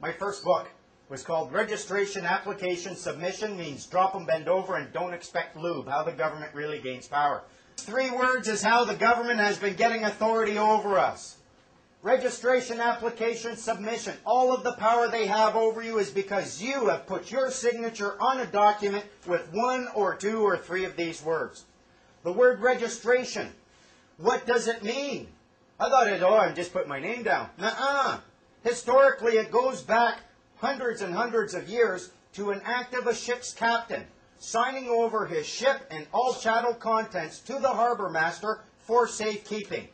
My first book was called Registration Application Submission Means Drop 'em, Bend Over, and Don't Expect Lube, How the Government Really Gains Power. 3 words is how the government has been getting authority over us. Registration application submission. All of the power they have over you is because you have put your signature on a document with 1 or 2 or 3 of these words. The word registration. What does it mean? I thought I'm just putting my name down. Nuh-uh. Historically, it goes back hundreds and hundreds of years to an act of a ship's captain signing over his ship and all chattel contents to the harbor master for safekeeping.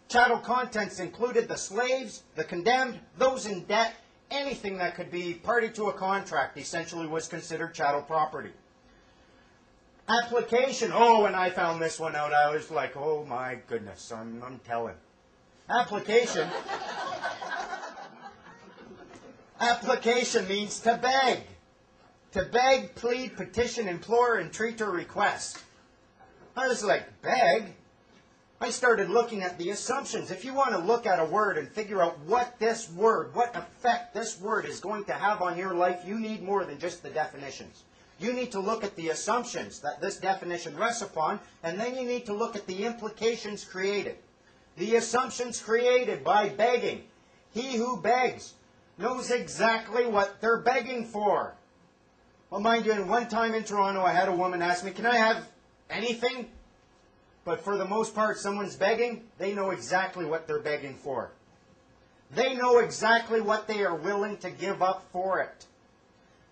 Chattel contents included the slaves, the condemned, those in debt, anything that could be party to a contract essentially was considered chattel property. Application. Oh, when I found this one out, I was like, oh my goodness, I'm telling. Application. Application means to beg. To beg, plead, petition, implore, entreat, or request. I was like, beg? I started looking at the assumptions. If you want to look at a word and figure out what effect this word is going to have on your life, you need more than just the definitions. You need to look at the assumptions that this definition rests upon, and then you need to look at the implications created. The assumptions created by begging. He who begs knows exactly what they're begging for. Well, mind you, one time in Toronto, I had a woman ask me, can I have anything? But for the most part, someone's begging, they know exactly what they're begging for. They know exactly what they are willing to give up for it.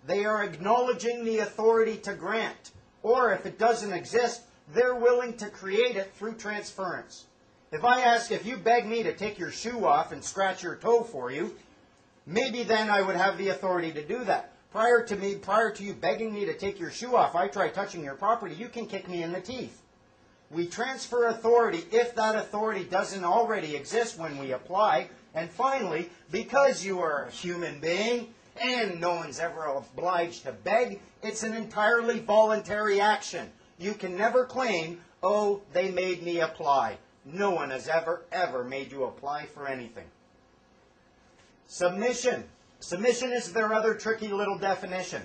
They are acknowledging the authority to grant. Or if it doesn't exist, they're willing to create it through transference. If you beg me to take your shoe off and scratch your toe for you, maybe then I would have the authority to do that. Prior to you begging me to take your shoe off, I try touching your property, you can kick me in the teeth. We transfer authority if that authority doesn't already exist when we apply. And finally, because you are a human being and no one's ever obliged to beg, it's an entirely voluntary action. You can never claim, oh, they made me apply. No one has ever made you apply for anything. Submission. Submission is their other tricky little definition.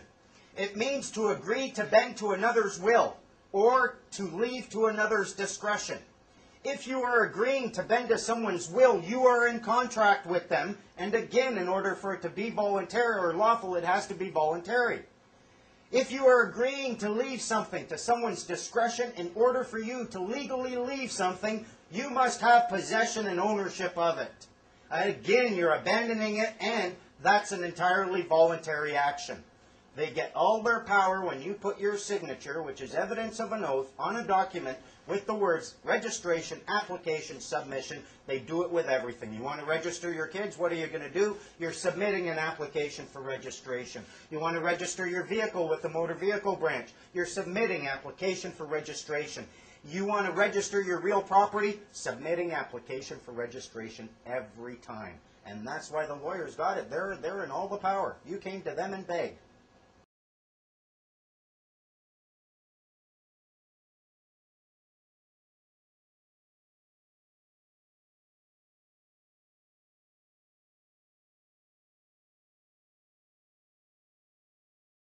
It means to agree to bend to another's will, or to leave to another's discretion. If you are agreeing to bend to someone's will, you are in contract with them, and again, in order for it to be voluntary or lawful, it has to be voluntary. If you are agreeing to leave something to someone's discretion, in order for you to legally leave something, you must have possession and ownership of it. Again, you're abandoning it, and that's an entirely voluntary action. They get all their power when you put your signature, which is evidence of an oath, on a document with the words registration, application, submission. They do it with everything. You want to register your kids? What are you going to do? You're submitting an application for registration. You want to register your vehicle with the motor vehicle branch? You're submitting application for registration. You want to register your real property? Submitting application for registration every time. And that's why the lawyers got it. They're in all the power. You came to them and begged.